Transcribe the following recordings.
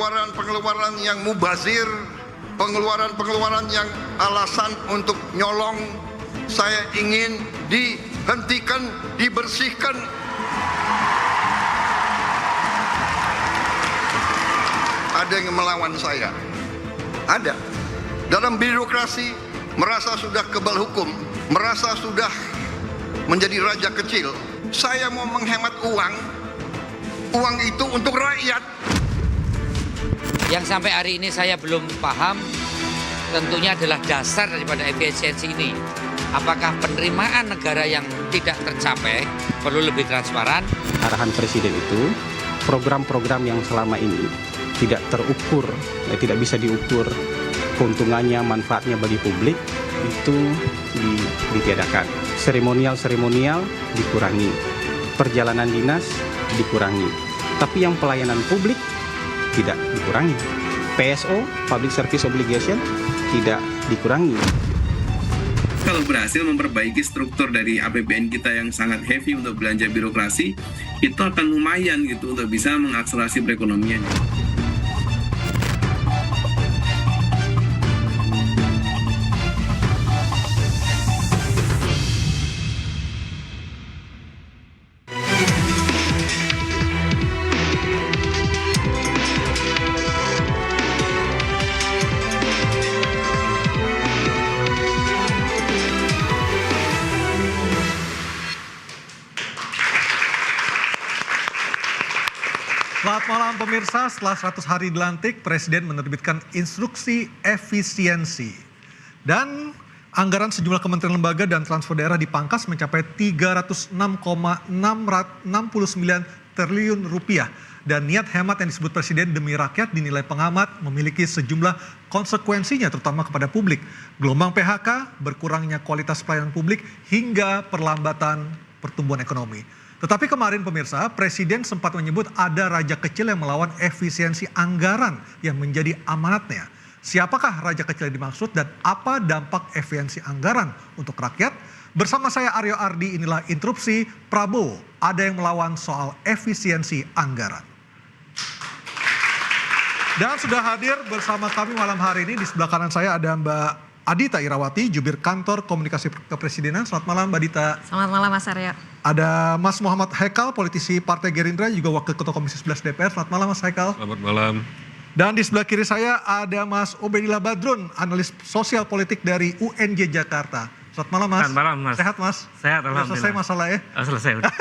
pengeluaran-pengeluaran yang mubazir, pengeluaran-pengeluaran yang alasan untuk nyolong, saya ingin dihentikan, dibersihkan. Ada yang melawan saya, ada. Dalam birokrasi merasa sudah kebal hukum, merasa sudah menjadi raja kecil. Saya mau menghemat uang itu untuk rakyat. Yang sampai hari ini saya belum paham tentunya adalah dasar daripada efisiensi ini. Apakah penerimaan negara yang tidak tercapai perlu lebih transparan? Arahan Presiden itu, program-program yang selama ini tidak terukur, tidak bisa diukur keuntungannya, manfaatnya bagi publik, itu ditiadakan. Seremonial dikurangi, perjalanan dinas dikurangi, tapi yang pelayanan publik tidak dikurangi. PSO, Public Service Obligation, tidak dikurangi. Kalau berhasil memperbaiki struktur dari APBN kita yang sangat heavy untuk belanja birokrasi, itu akan lumayan gitu untuk bisa mengakselerasi perekonomian. Selamat malam pemirsa, setelah 100 hari dilantik, Presiden menerbitkan instruksi efisiensi. Dan anggaran sejumlah kementerian lembaga dan transfer daerah dipangkas mencapai 306,669 triliun rupiah. Dan niat hemat yang disebut Presiden demi rakyat dinilai pengamat memiliki sejumlah konsekuensinya terutama kepada publik. Gelombang PHK, berkurangnya kualitas pelayanan publik, hingga perlambatan pertumbuhan ekonomi. Tetapi kemarin pemirsa, Presiden sempat menyebut ada raja kecil yang melawan efisiensi anggaran yang menjadi amanatnya. Siapakah raja kecil yang dimaksud dan apa dampak efisiensi anggaran untuk rakyat? Bersama saya Aryo Ardi, inilah Interupsi Prabowo. Ada yang melawan soal efisiensi anggaran. Dan sudah hadir bersama kami malam hari ini, di sebelah kanan saya ada Mbak Adita Irawati, Jubir Kantor Komunikasi Kepresidenan. Selamat malam Mbak Adita. Selamat malam Mas Aryo. Ada Mas Muhammad Haikal, politisi Partai Gerindra, juga Wakil Ketua Komisi 11 DPR. Selamat malam Mas Haikal. Selamat malam. Dan di sebelah kiri saya ada Mas Obedillah Badrun, analis sosial politik dari UNJ Jakarta. Selamat malam Mas. Selamat malam Mas. Sehat Mas? Sehat alhamdulillah. Selesai masalah ya? Selesai udah.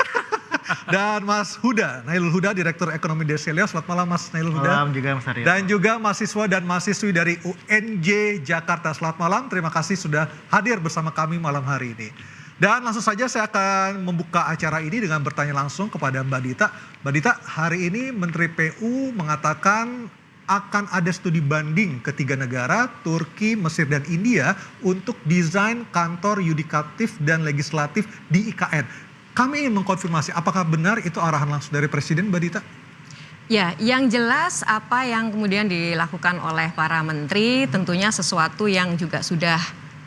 Dan Mas Huda, Nailul Huda, Direktur Ekonomi Deselio. Selamat malam Mas Nailul Huda. Malam juga Mas Aryo. Dan juga mahasiswa dan mahasiswi dari UNJ Jakarta. Selamat malam, terima kasih sudah hadir bersama kami malam hari ini. Dan langsung saja saya akan membuka acara ini dengan bertanya langsung kepada Mbak Dita. Mbak Dita, hari ini Menteri PU mengatakan akan ada studi banding ketiga negara, Turki, Mesir, dan India, untuk desain kantor yudikatif dan legislatif di IKN. Kami ingin mengkonfirmasi apakah benar itu arahan langsung dari Presiden, Mbak Dita? Ya, yang jelas apa yang kemudian dilakukan oleh para menteri tentunya sesuatu yang juga sudah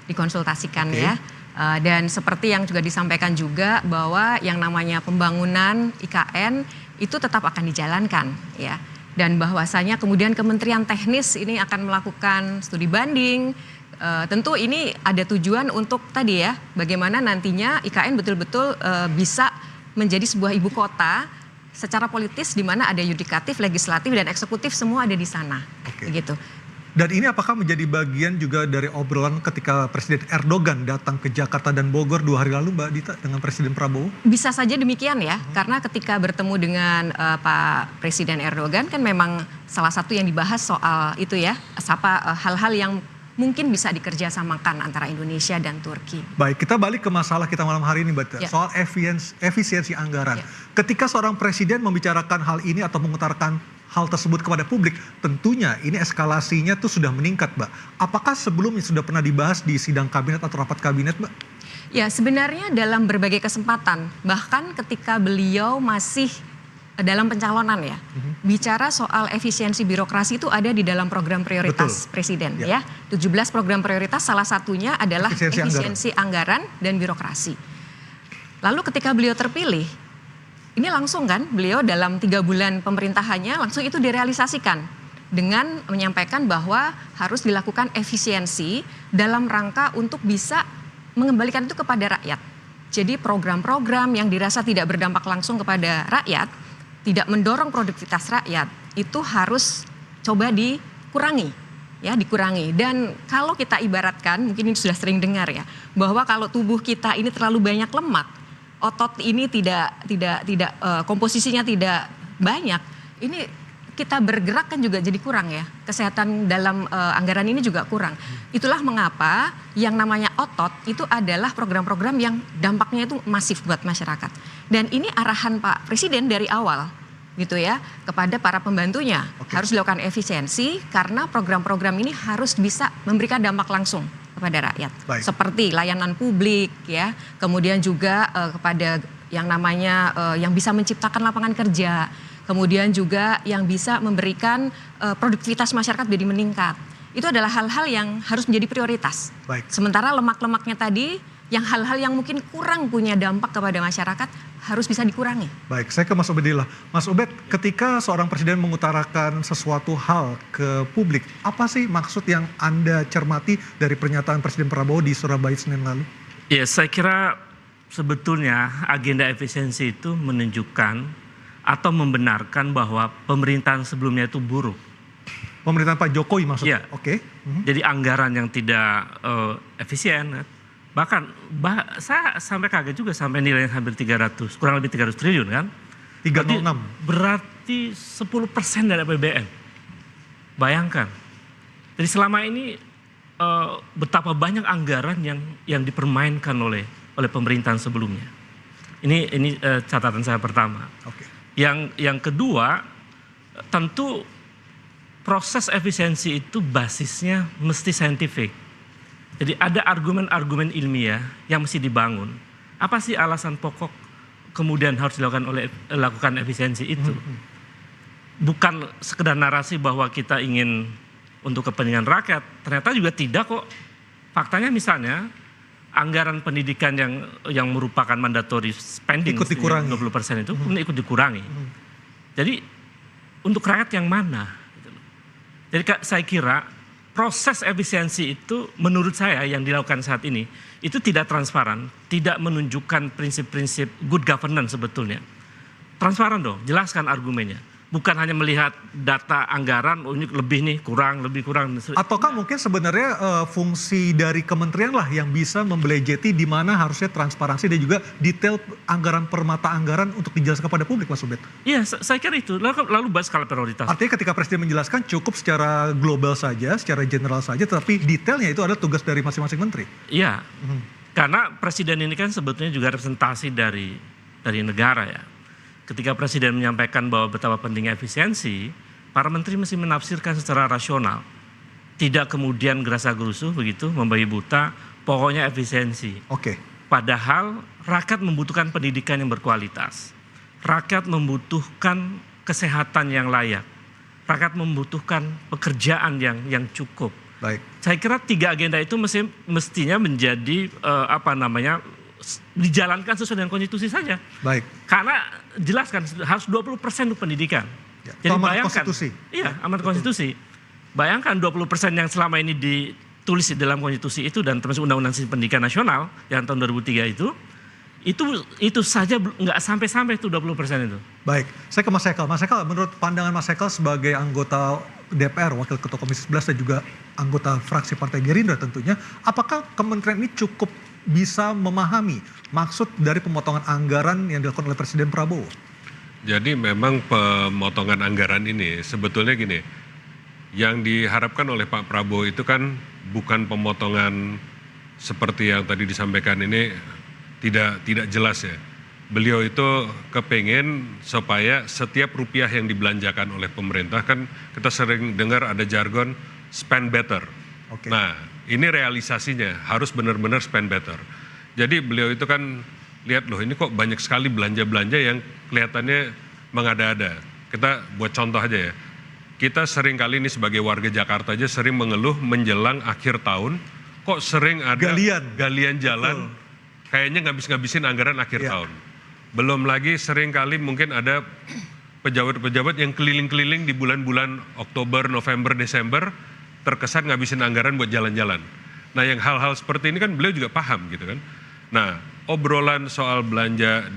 dikonsultasikan ya. Dan seperti yang juga disampaikan juga bahwa yang namanya pembangunan IKN itu tetap akan dijalankan ya. Dan bahwasanya kemudian Kementerian Teknis ini akan melakukan studi banding. Tentu ini ada tujuan untuk tadi ya, bagaimana nantinya IKN betul-betul bisa menjadi sebuah ibu kota secara politis di mana ada yudikatif, legislatif, dan eksekutif semua ada di sana. Begitu. Dan ini apakah menjadi bagian juga dari obrolan ketika Presiden Erdogan datang ke Jakarta dan Bogor 2 hari lalu, Mbak Dita, dengan Presiden Prabowo? Bisa saja demikian ya, karena ketika bertemu dengan Pak Presiden Erdogan kan memang salah satu yang dibahas soal itu ya, hal-hal yang mungkin bisa dikerjasamakan antara Indonesia dan Turki. Baik, kita balik ke masalah kita malam hari ini, Mbak Dita, soal efisiensi anggaran. Ketika seorang presiden membicarakan hal ini atau mengutarakan hal tersebut kepada publik, tentunya ini eskalasinya tuh sudah meningkat, Mbak. Apakah sebelumnya sudah pernah dibahas di sidang kabinet atau rapat kabinet, Mbak? Ya, sebenarnya dalam berbagai kesempatan, bahkan ketika beliau masih dalam pencalonan ya, bicara soal efisiensi birokrasi itu ada di dalam program prioritas Presiden ya. 17 program prioritas, salah satunya adalah efisiensi anggaran dan birokrasi. Lalu ketika beliau terpilih, ini langsung kan beliau dalam 3 bulan pemerintahannya langsung itu direalisasikan. dengan menyampaikan bahwa harus dilakukan efisiensi dalam rangka untuk bisa mengembalikan itu kepada rakyat. Jadi program-program yang dirasa tidak berdampak langsung kepada rakyat, tidak mendorong produktivitas rakyat, itu harus coba dikurangi. Dan kalau kita ibaratkan, mungkin ini sudah sering dengar ya, bahwa kalau tubuh kita ini terlalu banyak lemak, otot ini tidak komposisinya tidak banyak, ini kita bergerak kan juga jadi kurang ya. Kesehatan dalam anggaran ini juga kurang. Itulah mengapa yang namanya otot itu adalah program-program yang dampaknya itu masif buat masyarakat. Dan ini arahan Pak Presiden dari awal gitu ya kepada para pembantunya. Harus dilakukan efisiensi karena program-program ini harus bisa memberikan dampak langsung kepada rakyat. Seperti layanan publik ya, kemudian juga kepada yang namanya yang bisa menciptakan lapangan kerja. Kemudian juga yang bisa memberikan produktivitas masyarakat jadi meningkat. Itu adalah hal-hal yang harus menjadi prioritas. Sementara lemak-lemaknya tadi, yang hal-hal yang mungkin kurang punya dampak kepada masyarakat harus bisa dikurangi. Baik, saya ke Mas Ubedillah. Mas Ubed, ketika seorang presiden mengutarakan sesuatu hal ke publik, apa sih maksud yang Anda cermati dari pernyataan Presiden Prabowo di Surabaya Senin lalu? Ya, saya kira sebetulnya agenda efisiensi itu menunjukkan atau membenarkan bahwa pemerintahan sebelumnya itu buruk. Pemerintahan Pak Jokowi maksudnya? Iya. Jadi anggaran yang tidak efisien. Bahkan saya sampai kaget juga sampai nilainya hampir 300, kurang lebih 300 triliun kan. 306. Berarti 10% dari APBN. Bayangkan. Jadi selama ini betapa banyak anggaran yang dipermainkan oleh pemerintahan sebelumnya. Ini catatan saya pertama. Yang kedua, tentu proses efisiensi itu basisnya mesti saintifik. Jadi ada argumen-argumen ilmiah yang mesti dibangun. Apa sih alasan pokok kemudian harus dilakukan efisiensi itu? Bukan sekedar narasi bahwa kita ingin untuk kepentingan rakyat, ternyata juga tidak kok. Faktanya misalnya, anggaran pendidikan yang merupakan mandatory spending ikut dikurangi. 20% itu ikut dikurangi. Jadi untuk rakyat yang mana? Jadi saya kira proses efisiensi itu menurut saya yang dilakukan saat ini itu tidak transparan, tidak menunjukkan prinsip-prinsip good governance sebetulnya. Transparan dong, jelaskan argumennya. Bukan hanya melihat data anggaran, oh ini lebih nih, lebih kurang. Ataukah mungkin sebenarnya fungsi dari kementerian lah yang bisa membelejeti di mana harusnya transparansi dan juga detail anggaran per mata anggaran untuk dijelaskan kepada publik, Mas Ubed? Iya, saya kira itu. Lalu bahas skala prioritas. Artinya ketika Presiden menjelaskan cukup secara global saja, secara general saja, tetapi detailnya itu adalah tugas dari masing-masing menteri. Iya, karena Presiden ini kan sebetulnya juga representasi dari negara ya. Ketika Presiden menyampaikan bahwa betapa pentingnya efisiensi, para menteri mesti menafsirkan secara rasional. Tidak kemudian gerasa-gerusu begitu, membabi buta, pokoknya efisiensi. Padahal rakyat membutuhkan pendidikan yang berkualitas. Rakyat membutuhkan kesehatan yang layak. Rakyat membutuhkan pekerjaan yang cukup. Saya kira 3 agenda itu mestinya menjadi dijalankan sesuai dengan konstitusi saja. Karena jelaskan harus 20% untuk pendidikan. Jadi bayangkan, konstitusi. Iya, amanat konstitusi. Bayangkan 20% yang selama ini ditulis di dalam konstitusi itu dan termasuk Undang-Undang Sistem Pendidikan Nasional yang tahun 2003 itu saja nggak sampai itu 20% itu. Baik, saya ke Mas Hekal. Mas Hekal, menurut pandangan Mas Hekal sebagai anggota DPR, Wakil Ketua Komisi 11 dan juga anggota fraksi Partai Gerindra tentunya, apakah kementerian ini cukup bisa memahami maksud dari pemotongan anggaran yang dilakukan oleh Presiden Prabowo? Jadi memang pemotongan anggaran ini sebetulnya gini, yang diharapkan oleh Pak Prabowo itu kan bukan pemotongan seperti yang tadi disampaikan ini tidak jelas ya. Beliau itu kepengen supaya setiap rupiah yang dibelanjakan oleh pemerintah, kan kita sering dengar ada jargon spend better. Nah, ini realisasinya harus benar-benar spend better. Jadi beliau itu kan lihat loh, ini kok banyak sekali belanja-belanja yang kelihatannya mengada-ada. Kita buat contoh aja ya. Kita sering kali ini sebagai warga Jakarta aja sering mengeluh menjelang akhir tahun, kok sering ada galian jalan, kayaknya ngabis-ngabisin anggaran akhir tahun. Belum lagi sering kali mungkin ada pejabat-pejabat yang keliling-keliling di bulan-bulan Oktober, November, Desember terkesan ngabisin anggaran buat jalan-jalan. Nah, yang hal-hal seperti ini kan beliau juga paham gitu kan. Nah, obrolan soal belanja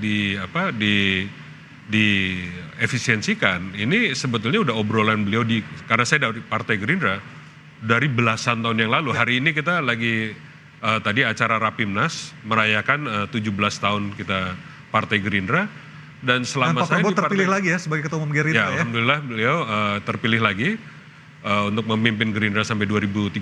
diefisiensikan ini sebetulnya udah obrolan beliau karena saya dari Partai Gerindra dari belasan tahun yang lalu. Hari ini kita lagi tadi acara Rapimnas merayakan 17 tahun kita Partai Gerindra, dan selama Pak saya Prabowo di terpilih lagi ya sebagai Ketua Umum Gerindra ya. Alhamdulillah beliau terpilih lagi untuk memimpin Gerindra sampai 2030.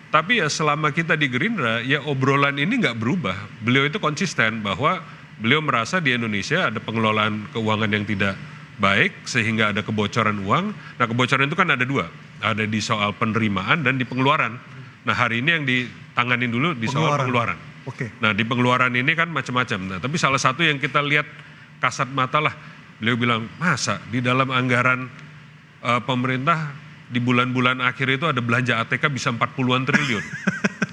Tapi ya selama kita di Gerindra ya obrolan ini nggak berubah. Beliau itu konsisten bahwa beliau merasa di Indonesia ada pengelolaan keuangan yang tidak baik sehingga ada kebocoran uang. Nah, kebocoran itu kan ada dua, ada di soal penerimaan dan di pengeluaran. Nah, hari ini yang ditanganin dulu di soal pengeluaran. Oke. Nah, di pengeluaran ini kan macam-macam. Nah, tapi salah satu yang kita lihat kasat mata lah, beliau bilang, masa di dalam anggaran pemerintah di bulan-bulan akhir itu ada belanja ATK bisa 40-an triliun.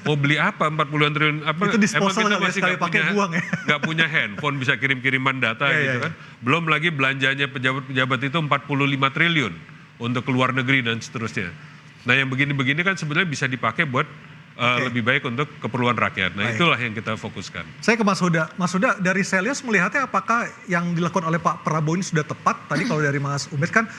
Mau beli apa 40-an triliun? Apa, itu disposal emang kita masih sekali pakai buang ya. Nggak punya handphone bisa kirim-kiriman data gitu kan. Belum lagi belanjanya pejabat-pejabat itu 45 triliun untuk ke luar negeri dan seterusnya. Nah, yang begini-begini kan sebenarnya bisa dipakai buat lebih baik untuk keperluan rakyat. Nah, itulah yang kita fokuskan. Saya ke Mas Huda. Mas Huda, dari Selius melihatnya apakah yang dilakukan oleh Pak Prabowo ini sudah tepat? Tadi kalau dari Mas Umed kan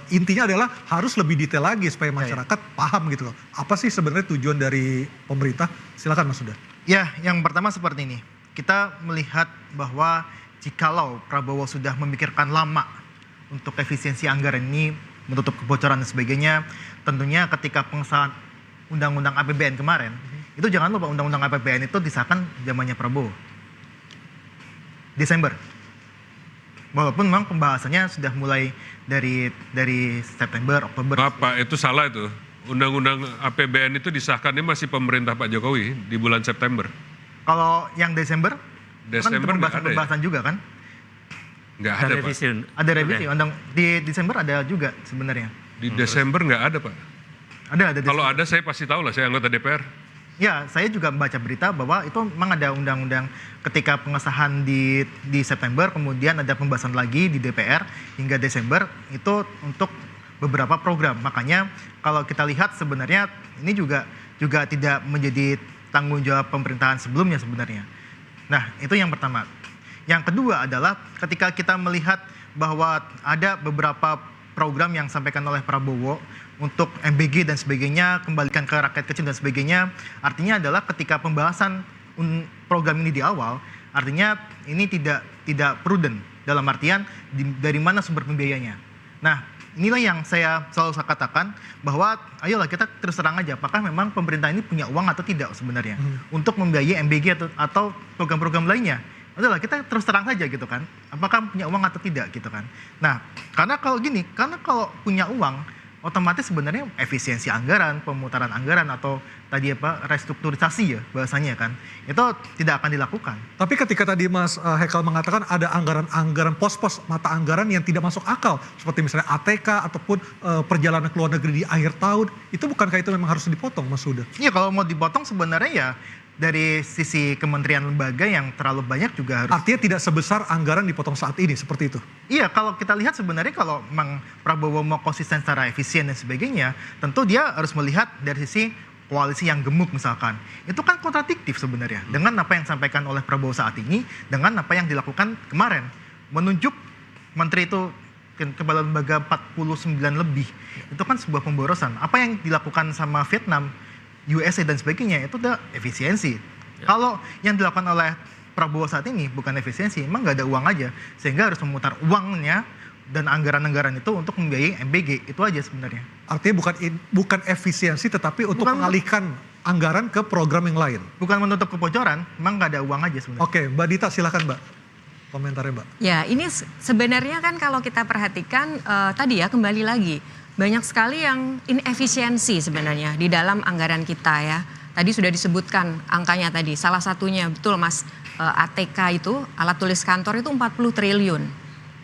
intinya adalah harus lebih detail lagi supaya masyarakat paham gitu loh. Apa sih sebenarnya tujuan dari pemerintah? Silakan Mas Huda. Ya, yang pertama seperti ini. Kita melihat bahwa jikalau Prabowo sudah memikirkan lama untuk efisiensi anggaran ini, menutup kebocoran dan sebagainya, tentunya ketika pengesahan Undang-Undang APBN kemarin, itu jangan lupa Undang-Undang APBN itu disahkan zamannya Prabowo. Desember. Walaupun memang pembahasannya sudah mulai dari September, Oktober. Apa itu salah itu? Undang-Undang APBN itu disahkannya masih pemerintah Pak Jokowi di bulan September. Kalau yang Desember kan nggak ada pembahasan juga kan? Nggak ada, Pak. Ada revisi. Di Desember ada juga sebenarnya. Di Desember nggak ada, Pak. Ada Kalau ada saya pasti tahu lah, saya anggota DPR. Ya, saya juga membaca berita bahwa itu memang ada undang-undang ketika pengesahan di September, kemudian ada pembahasan lagi di DPR hingga Desember itu untuk beberapa program. Makanya kalau kita lihat sebenarnya ini juga tidak menjadi tanggung jawab pemerintahan sebelumnya sebenarnya. Nah, itu yang pertama. Yang kedua adalah ketika kita melihat bahwa ada beberapa program yang disampaikan oleh Prabowo untuk MBG dan sebagainya, kembalikan ke rakyat kecil dan sebagainya, artinya adalah ketika pembahasan program ini di awal, artinya ini tidak prudent dalam artian dari mana sumber pembiayanya. Nah, inilah yang saya selalu katakan bahwa ayolah kita terus terang aja apakah memang pemerintah ini punya uang atau tidak sebenarnya untuk membiayai MBG atau program-program lainnya. Adalah kita terus terang saja gitu kan, apakah punya uang atau tidak gitu kan. Nah, karena kalau punya uang, otomatis sebenarnya efisiensi anggaran, pemutaran anggaran atau tadi restrukturisasi ya bahasanya kan, itu tidak akan dilakukan. Tapi ketika tadi Mas Hekal mengatakan ada anggaran-anggaran pos-pos mata anggaran yang tidak masuk akal, seperti misalnya ATK ataupun perjalanan ke luar negeri di akhir tahun, itu bukankah itu memang harus dipotong, Mas Huda? Iya, kalau mau dipotong sebenarnya ya dari sisi kementerian lembaga yang terlalu banyak juga harus. Artinya tidak sebesar anggaran dipotong saat ini, seperti itu? Iya, kalau kita lihat sebenarnya kalau memang Prabowo mau konsisten secara efisien dan sebagainya, tentu dia harus melihat dari sisi koalisi yang gemuk misalkan. Itu kan kontradiktif sebenarnya dengan apa yang disampaikan oleh Prabowo saat ini, dengan apa yang dilakukan kemarin. Menunjuk menteri itu kepala lembaga 49 lebih, itu kan sebuah pemborosan. Apa yang dilakukan sama Vietnam, USA dan sebagainya itu udah efisiensi. Kalau yang dilakukan oleh Prabowo saat ini bukan efisiensi, emang nggak ada uang aja, sehingga harus memutar uangnya dan anggaran-anggaran itu untuk membiayai MBG, itu aja sebenarnya. Artinya bukan efisiensi, tetapi untuk mengalihkan anggaran ke program yang lain. Bukan menutup kebocoran, emang nggak ada uang aja sebenarnya. Oke, Mbak Dita silakan Mbak, komentarnya Mbak. Ya, ini sebenarnya kan kalau kita perhatikan tadi ya kembali lagi. Banyak sekali yang inefisiensi sebenarnya di dalam anggaran kita ya. Tadi sudah disebutkan angkanya tadi. Salah satunya betul Mas, ATK itu alat tulis kantor itu 40 triliun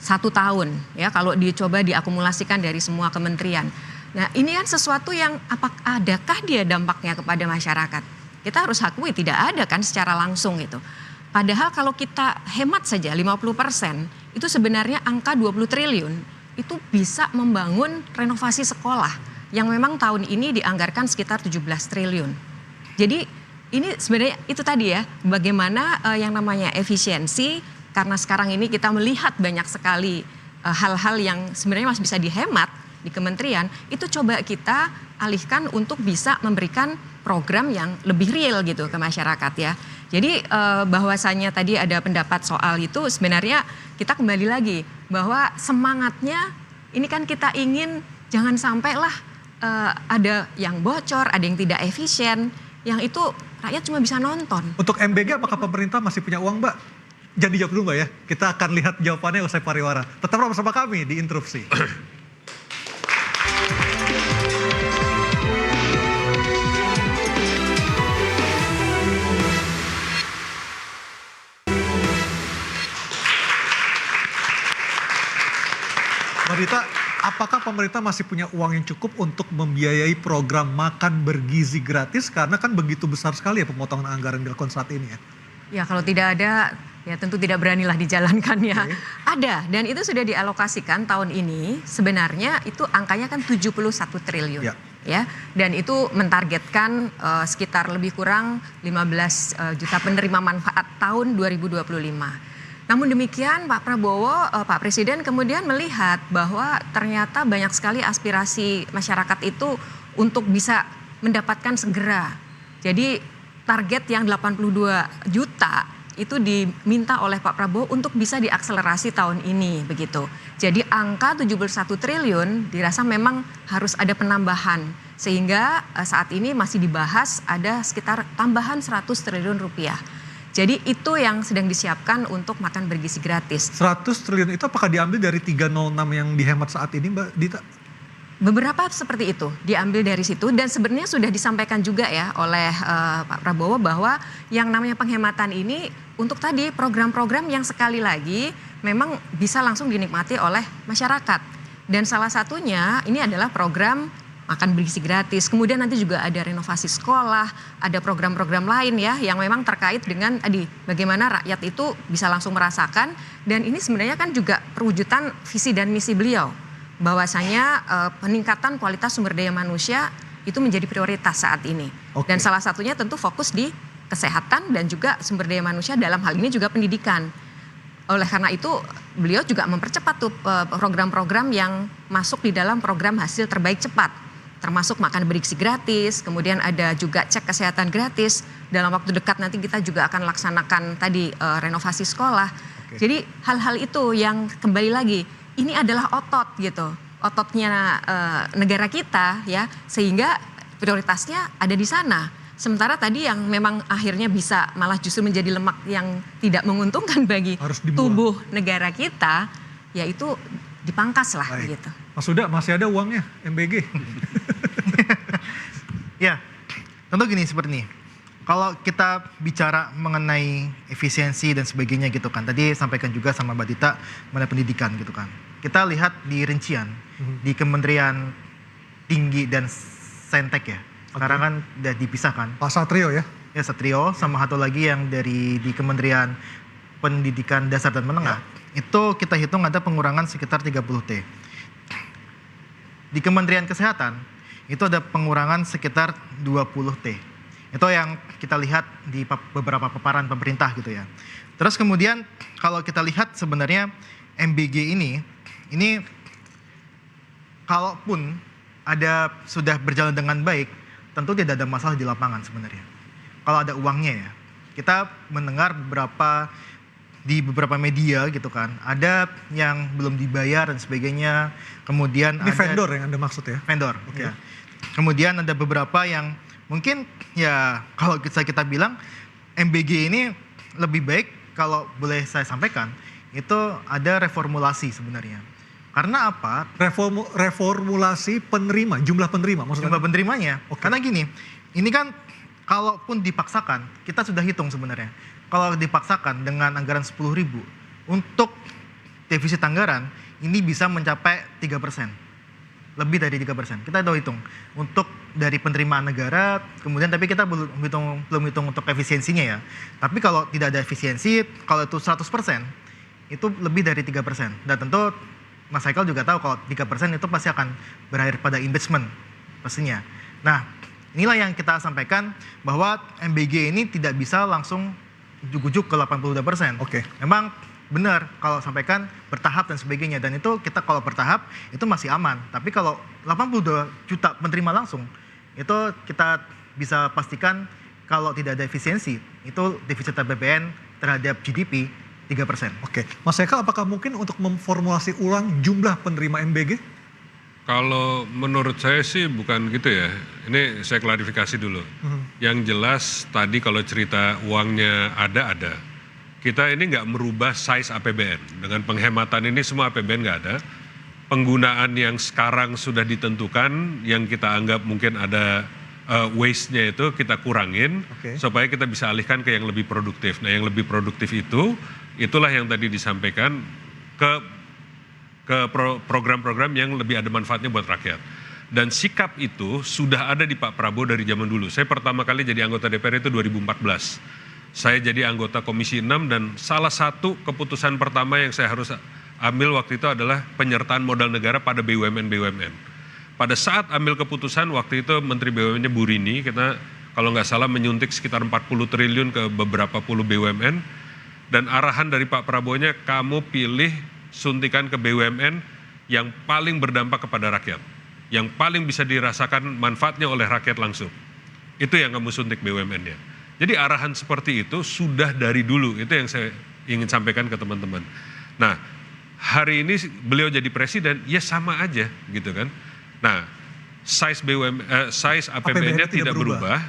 1 tahun ya kalau dicoba diakumulasikan dari semua kementerian. Nah, ini kan sesuatu yang adakah dia dampaknya kepada masyarakat? Kita harus akui tidak ada kan secara langsung gitu. Padahal kalau kita hemat saja 50%, itu sebenarnya angka 20 triliun itu bisa membangun renovasi sekolah yang memang tahun ini dianggarkan sekitar 17 triliun. Jadi ini sebenarnya itu tadi ya, bagaimana yang namanya efisiensi, karena sekarang ini kita melihat banyak sekali hal-hal yang sebenarnya masih bisa dihemat di kementerian, itu coba kita alihkan untuk bisa memberikan program yang lebih real gitu ke masyarakat ya. Jadi bahwasannya tadi ada pendapat soal itu, sebenarnya kita kembali lagi bahwa semangatnya ini kan kita ingin jangan sampailah ada yang bocor, ada yang tidak efisien, yang itu rakyat cuma bisa nonton. Untuk MBG apakah pemerintah masih punya uang, Mbak? Jangan dijawab dulu, Mbak ya. Kita akan lihat jawabannya usai pariwara. Tetap bersama kami di Interupsi. Mbak Dita, apakah pemerintah masih punya uang yang cukup untuk membiayai program makan bergizi gratis? Karena kan begitu besar sekali ya pemotongan anggaran yang dilakukan saat ini ya. Ya kalau tidak ada, ya tentu tidak beranilah dijalankan ya. Okay. Ada, dan itu sudah dialokasikan tahun ini, sebenarnya itu angkanya kan 71 triliun. Ya, dan itu mentargetkan sekitar lebih kurang 15 juta penerima manfaat tahun 2025. Namun demikian Pak Prabowo, Pak Presiden kemudian melihat bahwa ternyata banyak sekali aspirasi masyarakat itu untuk bisa mendapatkan segera. Jadi target yang 82 juta itu diminta oleh Pak Prabowo untuk bisa diakselerasi tahun ini begitu. Jadi angka 71 triliun dirasa memang harus ada penambahan. Sehingga saat ini masih dibahas ada sekitar tambahan 100 triliun rupiah. Jadi itu yang sedang disiapkan untuk makan bergizi gratis. 100 triliun itu apakah diambil dari 306 yang dihemat saat ini, Mbak Dita? Beberapa seperti itu diambil dari situ, dan sebenarnya sudah disampaikan juga ya oleh Pak Prabowo bahwa yang namanya penghematan ini untuk tadi program-program yang sekali lagi memang bisa langsung dinikmati oleh masyarakat. Dan salah satunya ini adalah program makan bergizi gratis. Kemudian nanti juga ada renovasi sekolah, ada program-program lain ya yang memang terkait dengan tadi bagaimana rakyat itu bisa langsung merasakan. Dan ini sebenarnya kan juga perwujudan visi dan misi beliau. Bahwasanya peningkatan kualitas sumber daya manusia itu menjadi prioritas saat ini. Okay. Dan salah satunya tentu fokus di kesehatan dan juga sumber daya manusia, dalam hal ini juga pendidikan. Oleh karena itu beliau juga mempercepat tuh program-program yang masuk di dalam program hasil terbaik cepat. Termasuk makan bergizi gratis, kemudian ada juga cek kesehatan gratis. Dalam waktu dekat nanti kita juga akan laksanakan tadi renovasi sekolah. Okay. Jadi hal-hal itu yang kembali lagi, ini adalah otot gitu, ototnya negara kita ya, sehingga prioritasnya ada di sana. Sementara tadi yang memang akhirnya bisa malah justru menjadi lemak yang tidak menguntungkan bagi tubuh negara kita, yaitu dipangkas lah gitu. Mas Huda, masih ada uangnya MBG? Ya, tentu gini seperti ini. Kalau kita bicara mengenai efisiensi dan sebagainya gitu kan, tadi sampaikan juga sama Mbak Dita mengenai pendidikan gitu kan. Kita lihat di rincian di Kementerian Tinggi dan Saintek ya. Sekarang kan udah dipisahkan. Pak Satrio ya? Ya Satrio, sama satu lagi yang di Kementerian Pendidikan Dasar dan Menengah. Ya. Itu kita hitung ada pengurangan sekitar 30 T. Di Kementerian Kesehatan itu ada pengurangan sekitar 20 T. Itu yang kita lihat di beberapa paparan pemerintah gitu ya. Terus kemudian kalau kita lihat sebenarnya MBG ini kalaupun sudah berjalan dengan baik, tentu tidak ada masalah di lapangan sebenarnya. Kalau ada uangnya ya. Kita mendengar di beberapa media gitu kan, ada yang belum dibayar dan sebagainya. Kemudian ini ada vendor yang Anda maksud ya? Vendor, okay. Ya. Kemudian ada beberapa yang mungkin ya kalau kita bilang MBG ini lebih baik, kalau boleh saya sampaikan, itu ada reformulasi sebenarnya. Karena apa? Reformulasi penerima, jumlah penerima maksudnya? Jumlah penerimanya. Okay. Karena gini, ini kan kalaupun dipaksakan, kita sudah hitung sebenarnya. Kalau dipaksakan dengan anggaran 10.000 untuk defisit anggaran, ini bisa mencapai 3%. Lebih dari 3%. Kita udah hitung. Untuk dari penerimaan negara, kemudian tapi kita belum hitung untuk efisiensinya ya. Tapi kalau tidak ada efisiensi, kalau itu 100%, itu lebih dari 3%. Dan tentu Mas Haikal juga tahu kalau 3% itu pasti akan berakhir pada impeachment pastinya. Nah, inilah yang kita sampaikan bahwa MBG ini tidak bisa langsung ujuk-ujuk ke 82%. Oke. Memang benar kalau sampaikan bertahap dan sebagainya, dan itu kita kalau bertahap itu masih aman. Tapi kalau 82 juta penerima langsung, itu kita bisa pastikan kalau tidak ada efisiensi, itu defisit APBN terhadap GDP 3%. Oke, Mas Eka, apakah mungkin untuk memformulasi ulang jumlah penerima MBG? Kalau menurut saya sih bukan gitu ya. Ini saya klarifikasi dulu. Yang jelas tadi kalau cerita uangnya ada. Kita ini nggak merubah size APBN. Dengan penghematan ini semua APBN nggak ada. Penggunaan yang sekarang sudah ditentukan, yang kita anggap mungkin ada waste-nya itu kita kurangin, supaya kita bisa alihkan ke yang lebih produktif. Nah, yang lebih produktif itulah yang tadi disampaikan ke program-program yang lebih ada manfaatnya buat rakyat. Dan sikap itu sudah ada di Pak Prabowo dari zaman dulu. Saya pertama kali jadi anggota DPR itu 2014. Saya jadi anggota Komisi 6 dan salah satu keputusan pertama yang saya harus ambil waktu itu adalah penyertaan modal negara pada BUMN-BUMN. Pada saat ambil keputusan waktu itu Menteri BUMN-nya Bu Rini, kita kalau nggak salah menyuntik sekitar 40 triliun ke beberapa puluh BUMN, dan arahan dari Pak Prabowo-nya, kamu pilih suntikan ke BUMN yang paling berdampak kepada rakyat, yang paling bisa dirasakan manfaatnya oleh rakyat langsung. Itu yang kamu suntik BUMN-nya. Jadi arahan seperti itu sudah dari dulu, itu yang saya ingin sampaikan ke teman-teman. Nah, hari ini beliau jadi presiden, ya sama aja gitu kan. Nah, size APBN-nya tidak berubah.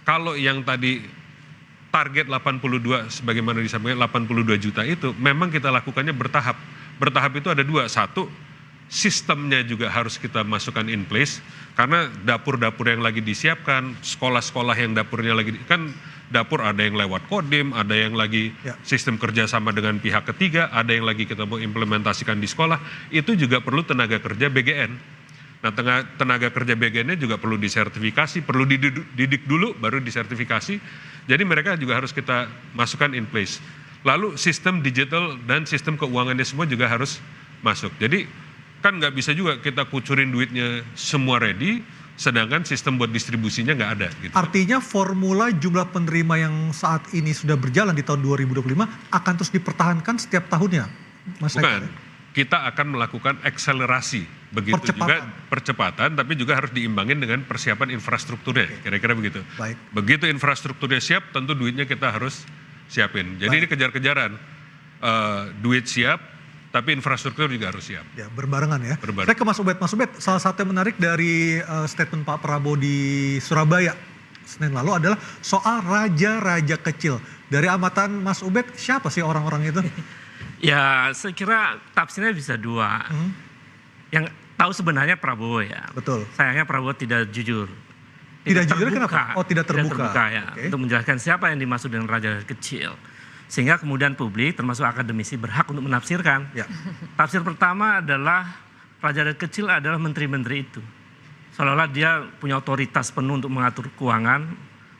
Kalau yang tadi target 82 sebagaimana disampaikan 82 juta itu memang kita lakukannya bertahap. Bertahap itu ada dua. Satu, sistemnya juga harus kita masukkan in place, karena dapur-dapur yang lagi disiapkan, sekolah-sekolah yang dapurnya lagi, kan dapur ada yang lewat Kodim, ada yang lagi sistem kerjasama dengan pihak ketiga, ada yang lagi kita mau implementasikan di sekolah, itu juga perlu tenaga kerja BGN. Nah, tenaga kerja BGN-nya juga perlu disertifikasi, perlu dididik dulu, baru disertifikasi, jadi mereka juga harus kita masukkan in place. Lalu sistem digital dan sistem keuangannya semua juga harus masuk. Jadi kan nggak bisa juga kita kucurin duitnya semua ready, sedangkan sistem buat distribusinya nggak ada. Gitu. Artinya formula jumlah penerima yang saat ini sudah berjalan di tahun 2025 akan terus dipertahankan setiap tahunnya, Mas Eka? Bukan, kita akan melakukan akselerasi, begitu juga percepatan, tapi juga harus diimbangin dengan persiapan infrastrukturnya, kira-kira begitu. Baik. Begitu infrastrukturnya siap, tentu duitnya kita harus siapin. Jadi ini kejar-kejaran, duit siap, tapi infrastruktur juga harus siap. Ya, berbarengan ya. Saya ke Mas Ubed. Mas Ubed, salah satu yang menarik dari statement Pak Prabowo di Surabaya Senin lalu adalah soal raja-raja kecil. Dari amatan Mas Ubed, siapa sih orang-orang itu? Ya, saya kira tafsirnya bisa dua. Yang tahu sebenarnya Prabowo ya. Betul. Sayangnya Prabowo tidak jujur. Tidak jujur kenapa? Oh, tidak terbuka. Tidak terbuka ya. Untuk menjelaskan siapa yang dimaksud dengan raja kecil. Sehingga kemudian publik termasuk akademisi berhak untuk menafsirkan. Ya. Tafsir pertama adalah raja kecil adalah menteri-menteri itu. Seolah-olah dia punya otoritas penuh untuk mengatur keuangan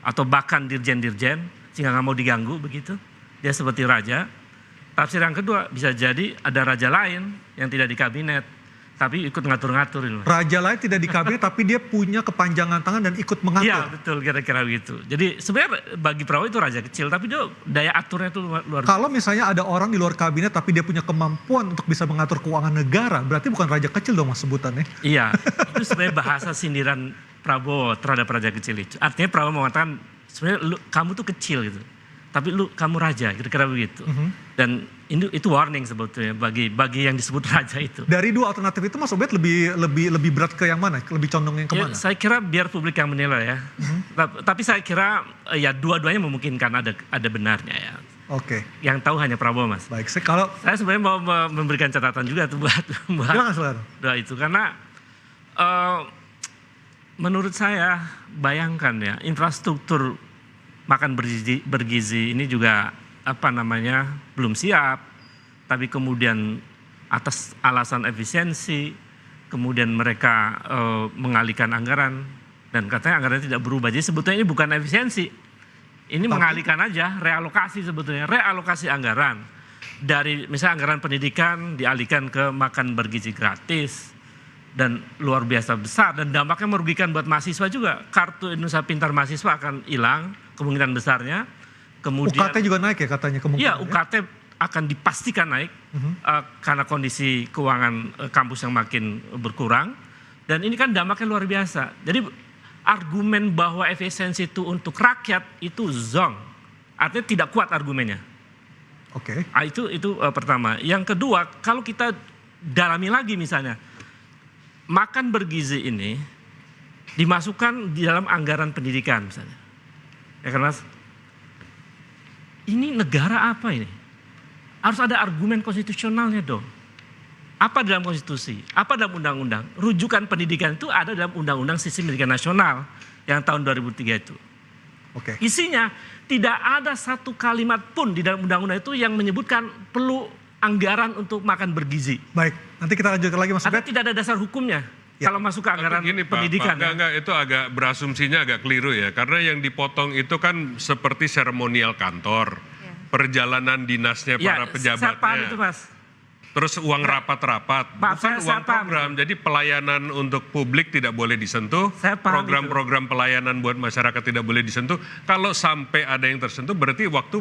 atau bahkan dirjen-dirjen sehingga nggak mau diganggu begitu. Dia seperti raja. Tafsir yang kedua bisa jadi ada raja lain yang tidak di kabinet tapi ikut ngatur-ngatur. Raja lain tidak di kabinet tapi dia punya kepanjangan tangan dan ikut mengatur. Iya betul, kira-kira begitu. Jadi sebenarnya bagi Prabowo itu raja kecil, tapi dia daya aturnya itu luar biasa. Kalau misalnya ada orang di luar kabinet tapi dia punya kemampuan untuk bisa mengatur keuangan negara, berarti bukan raja kecil dong Mas sebutannya. Iya, itu sebenarnya bahasa sindiran Prabowo terhadap raja kecil itu. Artinya Prabowo mengatakan sebenarnya kamu tuh kecil gitu, tapi kamu raja, kira-kira begitu. Dan itu warning sebetulnya bagi yang disebut raja itu. Dari dua alternatif itu Mas Ubed lebih berat ke yang mana? Lebih condong yang kemana? Ya, saya kira biar publik yang menilai ya. Tapi saya kira ya dua-duanya memungkinkan ada benarnya ya. Oke. Yang tahu hanya Prabowo Mas. Baik, kalau saya sebenarnya mau memberikan catatan juga tuh buat dua itu karena menurut saya bayangkan ya infrastruktur makan bergizi ini juga belum siap, tapi kemudian atas alasan efisiensi kemudian mereka mengalihkan anggaran dan katanya anggaran tidak berubah. Jadi sebetulnya ini bukan efisiensi, ini mengalihkan aja, realokasi sebetulnya, realokasi anggaran dari misalnya anggaran pendidikan dialihkan ke makan bergizi gratis dan luar biasa besar dan dampaknya merugikan buat mahasiswa juga. Kartu Indonesia Pintar mahasiswa akan hilang kemungkinan besarnya. Kemudian UKT juga naik ya katanya kemungkinan. Iya, UKT akan dipastikan naik karena kondisi keuangan kampus yang makin berkurang. Dan ini kan dampaknya luar biasa. Jadi argumen bahwa efisiensi itu untuk rakyat itu zong. Artinya tidak kuat argumennya. Oke. Itu pertama. Yang kedua, kalau kita dalami lagi misalnya, makan bergizi ini dimasukkan di dalam anggaran pendidikan misalnya. Ya kan Mas? Ini negara apa ini? Harus ada argumen konstitusionalnya dong. Apa dalam konstitusi? Apa dalam undang-undang? Rujukan pendidikan itu ada dalam Undang-Undang Sistem Pendidikan Nasional yang tahun 2003 itu. Oke. Isinya tidak ada satu kalimat pun di dalam undang-undang itu yang menyebutkan perlu anggaran untuk makan bergizi. Baik, nanti kita lanjutkan lagi Mas Ada Ubed. tidak ada dasar hukumnya. Ya. Kalau masuk ke anggaran Gini, Pak, pendidikan. enggak, itu agak berasumsinya agak keliru ya. Karena yang dipotong itu kan seperti seremonial kantor, perjalanan dinasnya para Saya paham itu pejabatnya, Mas. terus uang rapat-rapat, Pak, bukan saya uang paham. program. Jadi pelayanan untuk publik tidak boleh disentuh, Saya paham program-program pelayanan buat masyarakat tidak boleh disentuh. Kalau sampai ada yang tersentuh, berarti waktu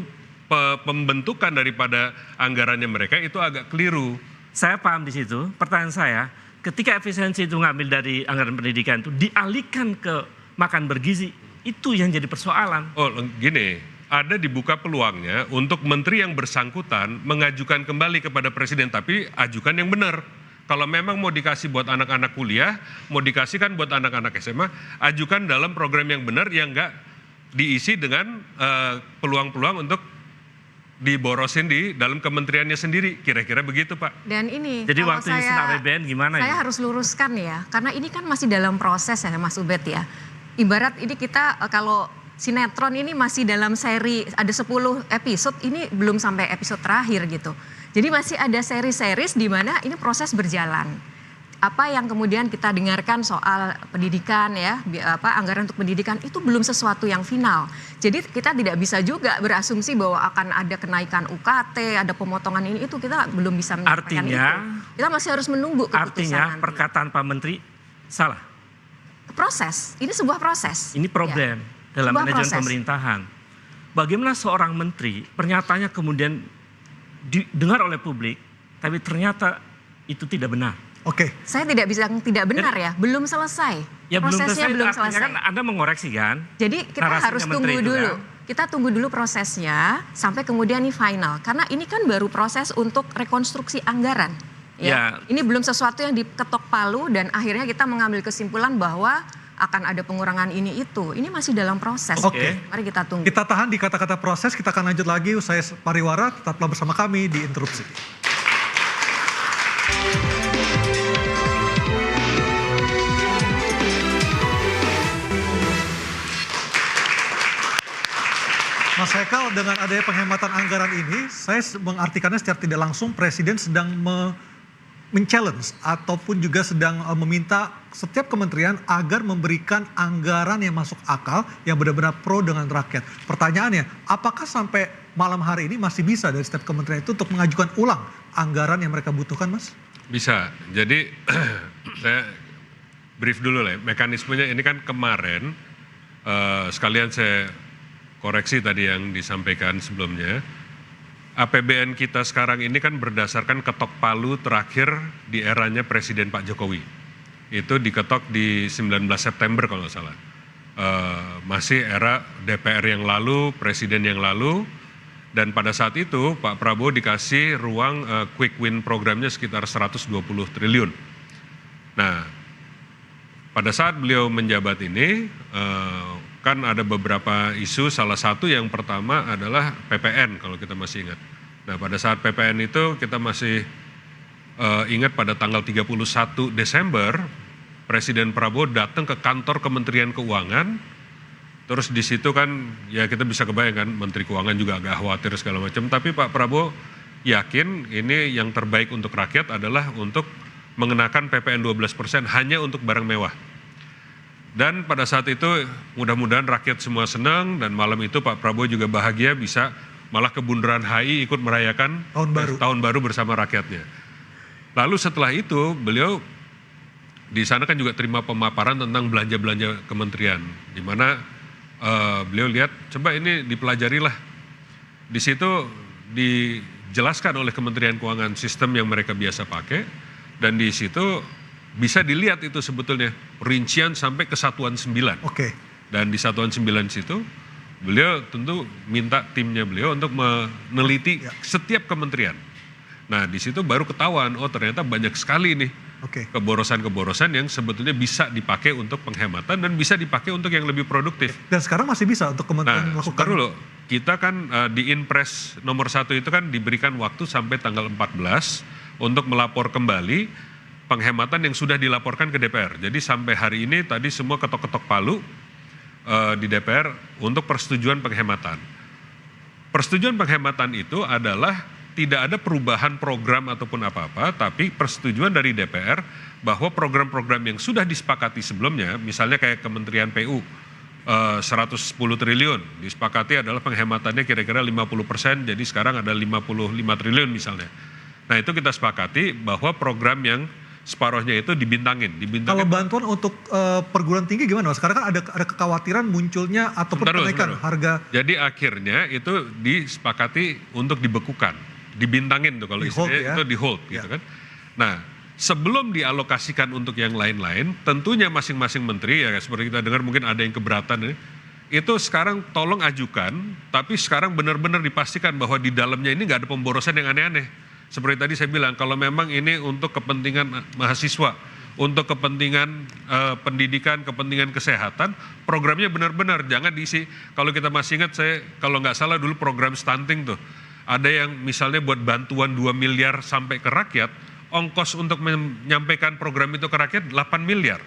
pembentukan daripada anggarannya mereka itu agak keliru. Saya paham di situ. Pertanyaan saya, ketika efisiensi itu ngambil dari anggaran pendidikan itu dialihkan ke makan bergizi, itu yang jadi persoalan. Oh, gini, ada dibuka peluangnya untuk menteri yang bersangkutan mengajukan kembali kepada presiden, tapi ajukan yang benar. Kalau memang mau dikasih buat anak-anak kuliah, mau dikasihkan buat anak-anak SMA, ajukan dalam program yang benar yang enggak diisi dengan peluang-peluang untuk diborosin di dalam kementeriannya sendiri, kira-kira begitu Pak. Dan ini Jadi kalau waktu nyusun APBN gimana saya ini? harus luruskan ya, karena ini kan masih dalam proses ya Mas Ubed ya. Ibarat ini kita kalau sinetron ini masih dalam seri, ada 10 episode, ini belum sampai episode terakhir gitu. Jadi masih ada seri-series di mana ini proses berjalan. Apa yang kemudian kita dengarkan soal pendidikan ya, anggaran untuk pendidikan itu belum sesuatu yang final. Jadi kita tidak bisa juga berasumsi bahwa akan ada kenaikan UKT, ada pemotongan ini itu kita belum bisa menyampaikan itu. Kita masih harus menunggu keputusan Artinya nanti. perkataan Pak Menteri salah. Proses, ini sebuah proses. Ini problem dalam Sebuah manajemen proses. pemerintahan. Bagaimana seorang menteri pernyataannya kemudian didengar oleh publik, tapi ternyata itu tidak benar. Oke. Saya tidak bisa tidak benar ya, belum selesai. Ya Prosesnya belum artinya selesai. kan Anda mengoreksi kan? Jadi kita narasinya harus menteri tunggu itu dulu. kan? Kita tunggu dulu prosesnya sampai kemudian ini final. Karena ini kan baru proses untuk rekonstruksi anggaran. Ya. Ini belum sesuatu yang diketok palu dan akhirnya kita mengambil kesimpulan bahwa akan ada pengurangan ini itu. Ini masih dalam proses. Oke. Mari kita tunggu. Kita tahan di kata-kata proses, kita akan lanjut lagi usai pariwara, tetaplah bersama kami di Interupsi. Mas Hekal, dengan adanya penghematan anggaran ini, saya mengartikannya secara tidak langsung Presiden sedang men-challenge ataupun juga sedang meminta setiap kementerian agar memberikan anggaran yang masuk akal, yang benar-benar pro dengan rakyat. Pertanyaannya, apakah sampai malam hari ini masih bisa dari setiap kementerian itu untuk mengajukan ulang anggaran yang mereka butuhkan, Mas? Bisa. Jadi saya brief dulu lah. Mekanismenya ini kan kemarin, sekalian saya koreksi tadi yang disampaikan sebelumnya. APBN kita sekarang ini kan berdasarkan ketok palu terakhir di eranya Presiden Pak Jokowi. Itu diketok di 19 September kalau nggak salah. Masih era DPR yang lalu, Presiden yang lalu. Dan pada saat itu Pak Prabowo dikasih ruang quick win programnya sekitar 120 triliun. Nah, pada saat beliau menjabat ini, kan ada beberapa isu, salah satu yang pertama adalah PPN kalau kita masih ingat. Nah pada saat PPN itu kita masih ingat pada tanggal 31 Desember, Presiden Prabowo datang ke kantor Kementerian Keuangan, terus di situ kan ya kita bisa kebayangkan Menteri Keuangan juga agak khawatir segala macam, tapi Pak Prabowo yakin ini yang terbaik untuk rakyat adalah untuk mengenakan PPN 12% hanya untuk barang mewah. Dan pada saat itu mudah-mudahan rakyat semua senang dan malam itu Pak Prabowo juga bahagia bisa malah ke Bundaran HI ikut merayakan tahun baru bersama rakyatnya. Lalu setelah itu beliau di sana kan juga terima pemaparan tentang belanja-belanja kementerian, di mana beliau lihat coba ini dipelajarilah. Di situ dijelaskan oleh Kementerian Keuangan sistem yang mereka biasa pakai, dan di situ bisa dilihat itu sebetulnya rincian sampai ke satuan 9. Oke. Dan di satuan 9 situ beliau tentu minta timnya beliau untuk meneliti setiap kementerian. Nah di situ baru ketahuan, oh ternyata banyak sekali nih keborosan-keborosan yang sebetulnya bisa dipakai untuk penghematan dan bisa dipakai untuk yang lebih produktif. Dan sekarang masih bisa untuk kementerian melakukan. Nah, dulu kita kan di Inpres nomor 1 itu kan diberikan waktu sampai tanggal 14 untuk melapor kembali penghematan yang sudah dilaporkan ke DPR. Jadi sampai hari ini tadi semua ketok-ketok palu di DPR untuk persetujuan penghematan. Persetujuan penghematan itu adalah tidak ada perubahan program ataupun apa-apa, tapi persetujuan dari DPR bahwa program-program yang sudah disepakati sebelumnya, misalnya kayak Kementerian PU, 110 triliun, disepakati adalah penghematannya kira-kira 50%, jadi sekarang ada 55 triliun misalnya. Nah itu kita sepakati bahwa program yang separuhnya itu dibintangin. Kalau bantuan untuk perguruan tinggi gimana Mas? Karena kan ada kekhawatiran munculnya ataupun kenaikan harga. Jadi akhirnya itu disepakati untuk dibekukan. Dibintangin tuh kalau istilahnya itu di hold gitu kan. Nah sebelum dialokasikan untuk yang lain-lain, tentunya masing-masing menteri ya seperti kita dengar mungkin ada yang keberatan itu sekarang tolong ajukan, tapi sekarang benar-benar dipastikan bahwa di dalamnya ini nggak ada pemborosan yang aneh-aneh. Seperti tadi saya bilang, kalau memang ini untuk kepentingan mahasiswa, untuk kepentingan pendidikan, kepentingan kesehatan, programnya benar-benar jangan diisi. Kalau kita masih ingat, saya kalau nggak salah dulu program stunting tuh, ada yang misalnya buat bantuan 2 miliar sampai ke rakyat, ongkos untuk menyampaikan program itu ke rakyat 8 miliar.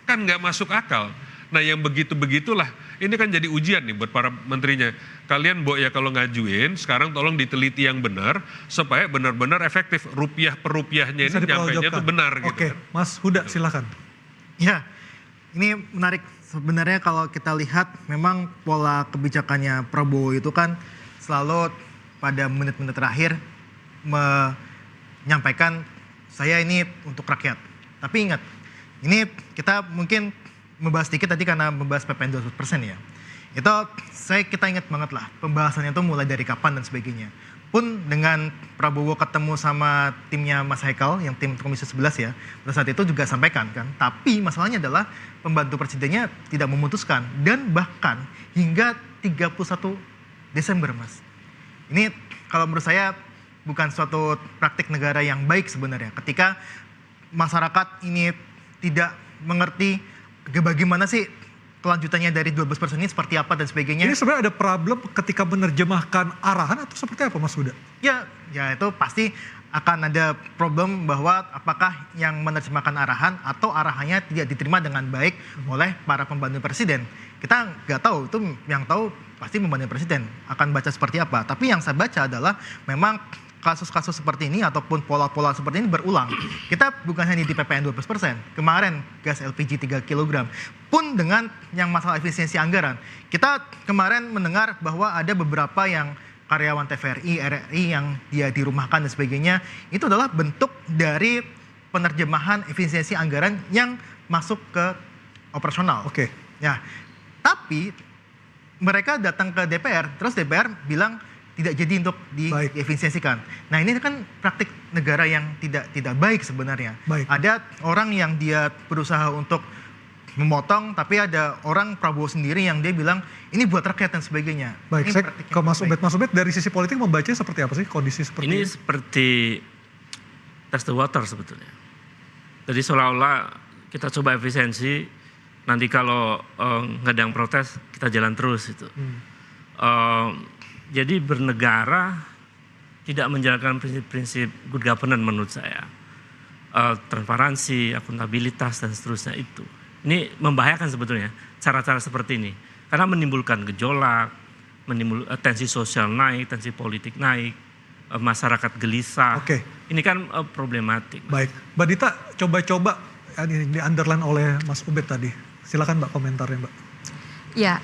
Kan nggak masuk akal. Nah yang begitu-begitulah, ini kan jadi ujian nih buat para menterinya. Kalian ya kalau ngajuin, sekarang tolong diteliti yang benar, supaya benar-benar efektif. Rupiah per rupiahnya ini nyampainya itu benar. Oke, gitu kan. Mas Huda silakan. Ya, ini menarik. Sebenarnya kalau kita lihat, memang pola kebijakannya Prabowo itu kan selalu pada menit-menit terakhir menyampaikan saya ini untuk rakyat. Tapi ingat, ini kita mungkin membahas sedikit tadi karena membahas PPN 12% ya. Itu kita ingat banget lah pembahasannya itu mulai dari kapan dan sebagainya. Pun dengan Prabowo ketemu sama timnya Mas Haikal yang tim Komisi 11 ya, pada saat itu juga sampaikan kan. Tapi masalahnya adalah pembantu presidennya tidak memutuskan dan bahkan hingga 31 Desember Mas. Ini kalau menurut saya bukan suatu praktik negara yang baik sebenarnya. Ketika masyarakat ini tidak mengerti bagaimana sih kelanjutannya dari 12% ini seperti apa dan sebagainya. Ini sebenarnya ada problem ketika menerjemahkan arahan atau seperti apa Mas Huda? Ya itu pasti akan ada problem bahwa apakah yang menerjemahkan arahan atau arahannya tidak diterima dengan baik oleh para pembantu presiden. Kita nggak tahu, itu yang tahu pasti pembantu presiden akan baca seperti apa. Tapi yang saya baca adalah memang kasus-kasus seperti ini ataupun pola-pola seperti ini berulang. Kita bukan hanya di PPN 12%, kemarin gas LPG 3 kg, pun dengan yang masalah efisiensi anggaran. Kita kemarin mendengar bahwa ada beberapa yang karyawan TVRI, RRI yang dia dirumahkan dan sebagainya, itu adalah bentuk dari penerjemahan efisiensi anggaran yang masuk ke operasional. Oke. Ya, tapi mereka datang ke DPR, terus DPR bilang tidak jadi untuk diefisiensikan. Nah ini kan praktik negara yang tidak baik sebenarnya. Ada orang yang dia berusaha untuk memotong, tapi ada orang Prabowo sendiri yang dia bilang ini buat rakyat dan sebagainya. Baik, saya ke Mas Ubed. Mas Ubed dari sisi politik membaca seperti apa sih kondisi seperti ini? Ini seperti test the water sebetulnya. Jadi seolah-olah kita coba efisiensi, nanti kalau nggak ada yang protes kita jalan terus itu. Jadi bernegara tidak menjalankan prinsip-prinsip good governance menurut saya. Transparansi, akuntabilitas dan seterusnya itu. Ini membahayakan sebetulnya cara-cara seperti ini. Karena menimbulkan gejolak, tensi sosial naik, tensi politik naik, masyarakat gelisah. Oke. Ini kan problematik. Baik, Mbak Dita coba-coba ini di underline oleh Mas Ubed tadi. Silakan Mbak komentarnya Mbak. Ya,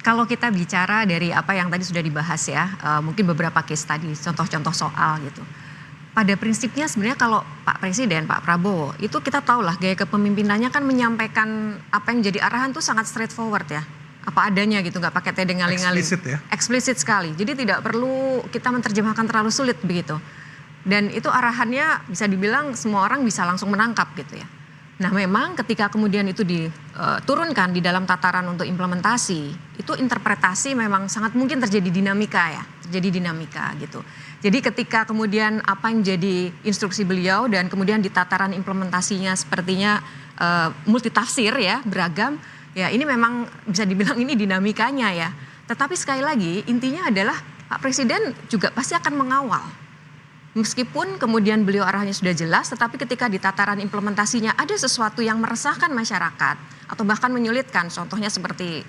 kalau kita bicara dari apa yang tadi sudah dibahas ya, mungkin beberapa case tadi, contoh-contoh soal gitu. Pada prinsipnya sebenarnya kalau Pak Presiden, Pak Prabowo, itu kita tahulah gaya kepemimpinannya kan menyampaikan apa yang jadi arahan tuh sangat straightforward ya. Apa adanya gitu, nggak pakai tedeng ngaling-ngaling. Eksplisit ya. Eksplisit sekali, jadi tidak perlu kita menerjemahkan terlalu sulit begitu. Dan itu arahannya bisa dibilang semua orang bisa langsung menangkap gitu ya. Nah memang ketika kemudian itu diturunkan di dalam tataran untuk implementasi, itu interpretasi memang sangat mungkin terjadi dinamika ya, terjadi dinamika gitu. Jadi ketika kemudian apa yang jadi instruksi beliau dan kemudian di tataran implementasinya sepertinya multitafsir ya, beragam, ya ini memang bisa dibilang ini dinamikanya ya. Tetapi sekali lagi intinya adalah Pak Presiden juga pasti akan mengawal. Meskipun kemudian beliau arahnya sudah jelas, tetapi ketika di tataran implementasinya ada sesuatu yang meresahkan masyarakat atau bahkan menyulitkan, contohnya seperti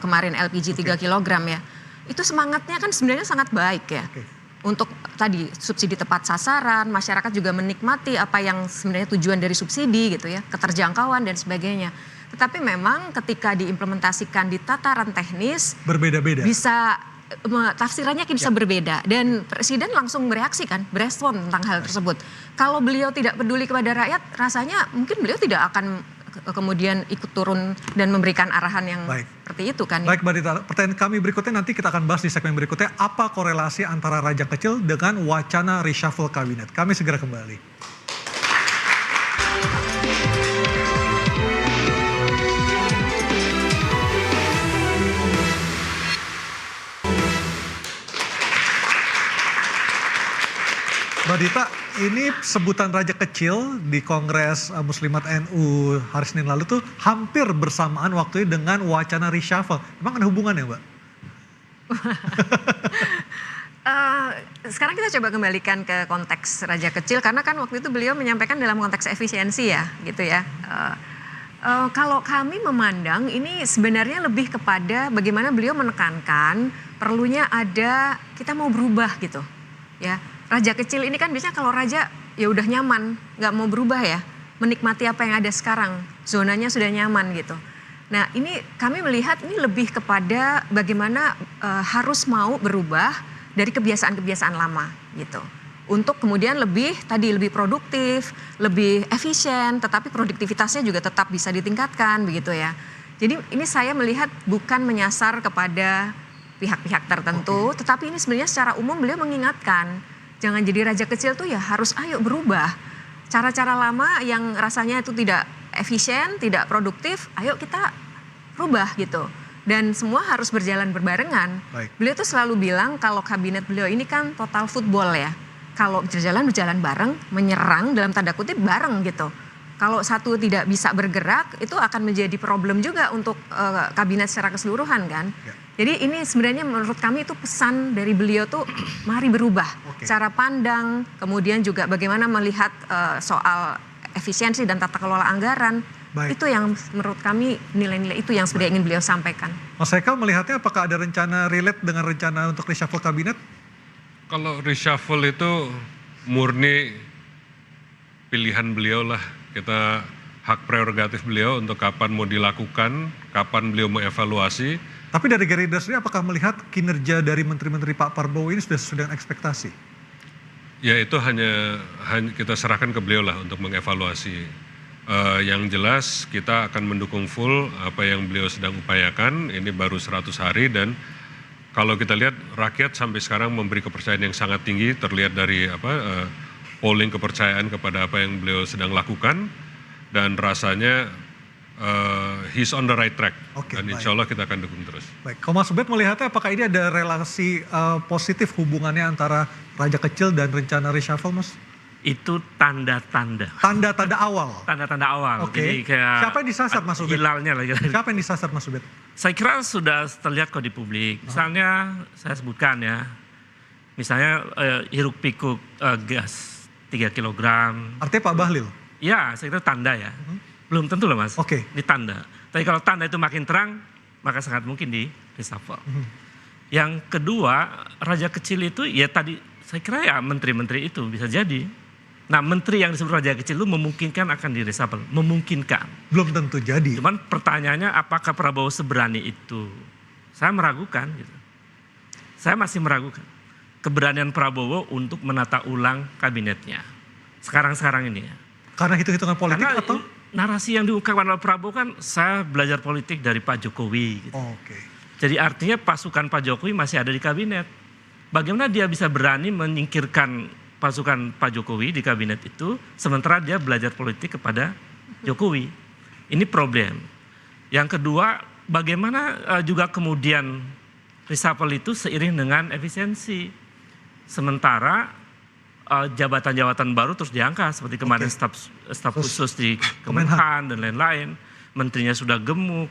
kemarin LPG 3 kg ya, itu semangatnya kan sebenarnya sangat baik ya. Untuk tadi subsidi tepat sasaran, masyarakat juga menikmati apa yang sebenarnya tujuan dari subsidi gitu ya, keterjangkauan dan sebagainya. Tetapi memang ketika diimplementasikan di tataran teknis, berbeda-beda. Bisa tafsirannya bisa berbeda dan Presiden langsung bereaksi kan, berespon tentang hal tersebut. Kalau beliau tidak peduli kepada rakyat, rasanya mungkin beliau tidak akan kemudian ikut turun dan memberikan arahan yang seperti itu kan. Baik Mbak Dita, pertanyaan kami berikutnya nanti kita akan bahas di segmen berikutnya, apa korelasi antara raja kecil dengan wacana reshuffle kabinet. Kami segera kembali. Mbak Dita, ini sebutan raja kecil di Kongres Muslimat NU hari Senin lalu tuh hampir bersamaan waktunya dengan wacana reshuffle. Emang ada hubungannya Mbak? Sekarang kita coba kembalikan ke konteks raja kecil karena kan waktu itu beliau menyampaikan dalam konteks efisiensi ya gitu ya. Kalau kami memandang ini sebenarnya lebih kepada bagaimana beliau menekankan perlunya ada kita mau berubah gitu ya. Raja kecil ini kan biasanya kalau raja ya udah nyaman, nggak mau berubah ya, menikmati apa yang ada sekarang, zonanya sudah nyaman gitu. Nah ini kami melihat ini lebih kepada bagaimana harus mau berubah dari kebiasaan-kebiasaan lama gitu. Untuk kemudian lebih produktif, lebih efisien, tetapi produktivitasnya juga tetap bisa ditingkatkan begitu ya. Jadi ini saya melihat bukan menyasar kepada pihak-pihak tertentu, tetapi ini sebenarnya secara umum beliau mengingatkan. Jangan jadi raja kecil tuh ya harus ayo berubah. Cara-cara lama yang rasanya itu tidak efisien, tidak produktif, ayo kita rubah gitu. Dan semua harus berjalan berbarengan. Beliau tuh selalu bilang kalau kabinet beliau ini kan total football ya. Kalau berjalan bareng, menyerang dalam tanda kutip bareng gitu. Kalau satu tidak bisa bergerak itu akan menjadi problem juga untuk kabinet secara keseluruhan kan. Jadi ini sebenarnya menurut kami itu pesan dari beliau tuh mari berubah. Cara pandang, kemudian juga bagaimana melihat soal efisiensi dan tata kelola anggaran. Itu yang menurut kami nilai-nilai itu yang sudah ingin beliau sampaikan. Mas Eka melihatnya apakah ada rencana relate dengan rencana untuk reshuffle kabinet? Kalau reshuffle itu murni pilihan beliau lah. Kita hak prerogatif beliau untuk kapan mau dilakukan, kapan beliau mau evaluasi. Tapi dari Gerindra sendiri apakah melihat kinerja dari menteri-menteri Pak Prabowo ini sudah sesuai dengan ekspektasi? Ya itu hanya kita serahkan ke beliau lah untuk mengevaluasi. Yang jelas kita akan mendukung full apa yang beliau sedang upayakan. Ini baru 100 hari dan kalau kita lihat rakyat sampai sekarang memberi kepercayaan yang sangat tinggi. Terlihat dari polling kepercayaan kepada apa yang beliau sedang lakukan. Dan rasanya he's on the right track. Dan insya Allah kita akan dukung terus. Baik, kalau Mas Ubed melihatnya apakah ini ada relasi positif hubungannya antara raja kecil dan rencana reshuffle Mas? Itu tanda-tanda. Tanda-tanda awal? Tanda-tanda awal. Jadi kayak siapa yang disasar Mas Ubed? Hilalnya lagi. Siapa yang disasar Mas Ubed? Saya kira sudah terlihat kok di publik. Misalnya saya sebutkan ya, misalnya hiruk pikuk gas 3 kg. Artinya Pak Bahlil? Ya, saya kira tanda ya. Belum tentu loh Mas, ini tanda. Tapi kalau tanda itu makin terang, maka sangat mungkin di reshuffle. Yang kedua, raja kecil itu ya tadi Saya kira ya menteri-menteri itu bisa jadi. Nah, menteri yang disebut raja kecil itu memungkinkan akan di-reshuffle, memungkinkan. Belum tentu jadi. Cuman pertanyaannya apakah Prabowo seberani itu? Saya meragukan gitu. Saya masih meragukan keberanian Prabowo untuk menata ulang kabinetnya. Sekarang-sekarang ini ya. Karena hitung-hitungan politik Karena atau? narasi yang diungkapkan oleh Prabowo kan saya belajar politik dari Pak Jokowi gitu. Oke. Jadi artinya pasukan Pak Jokowi masih ada di kabinet. Bagaimana dia bisa berani menyingkirkan pasukan Pak Jokowi di kabinet itu, sementara dia belajar politik kepada Jokowi. Ini problem. Yang kedua, bagaimana juga kemudian reshuffle itu seiring dengan efisiensi. Sementara jabatan-jabatan baru terus diangkat, seperti kemarin staf khusus di Kemenhan dan lain-lain. Menterinya sudah gemuk,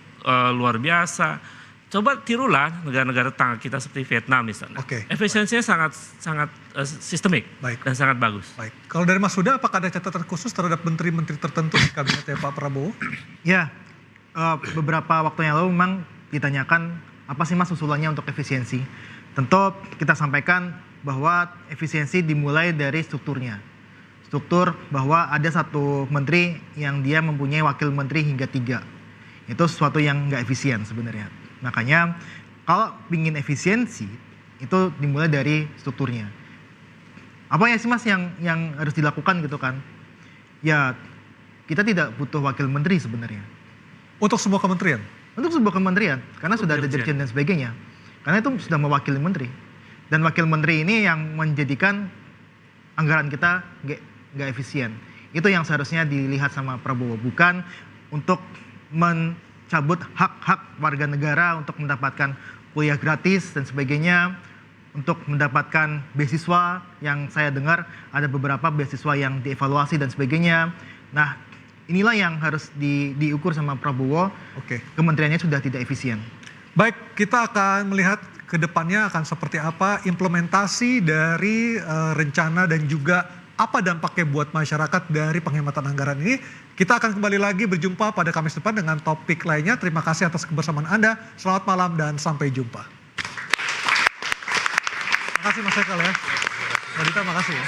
luar biasa. Coba tirulah negara-negara tetangga kita seperti Vietnam misalnya. Efisiensinya sangat sistemik dan sangat bagus. Baik. Kalau dari Mas Huda, apakah ada catatan khusus terhadap menteri-menteri tertentu di kabinetnya Pak Prabowo? Ya, beberapa waktu yang lalu memang ditanyakan apa sih Mas usulannya untuk efisiensi. Tentu kita sampaikan bahwa efisiensi dimulai dari strukturnya. Struktur bahwa ada satu menteri yang dia mempunyai wakil menteri hingga 3. Itu sesuatu yang nggak efisien sebenarnya. Makanya kalau ingin efisiensi itu dimulai dari strukturnya. Apa ya sih Mas yang harus dilakukan gitu kan? Ya kita tidak butuh wakil menteri sebenarnya. Untuk semua kementerian? Untuk sebuah kementerian, karena sudah ada dirjen dan sebagainya. Karena itu sudah mewakili menteri. Dan wakil menteri ini yang menjadikan anggaran kita nggak efisien. Itu yang seharusnya dilihat sama Prabowo, bukan untuk mencabut hak-hak warga negara untuk mendapatkan kuliah gratis dan sebagainya, untuk mendapatkan beasiswa yang saya dengar ada beberapa beasiswa yang dievaluasi dan sebagainya. Nah, inilah yang harus diukur sama Prabowo. Kementeriannya sudah tidak efisien. Baik, kita akan melihat ke depannya akan seperti apa implementasi dari rencana dan juga apa dampaknya buat masyarakat dari penghematan anggaran ini. Kita akan kembali lagi berjumpa pada Kamis depan dengan topik lainnya. Terima kasih atas kebersamaan Anda. Selamat malam dan sampai jumpa. Terima kasih Mas Ekal ya. Mbak Dita, makasih ya.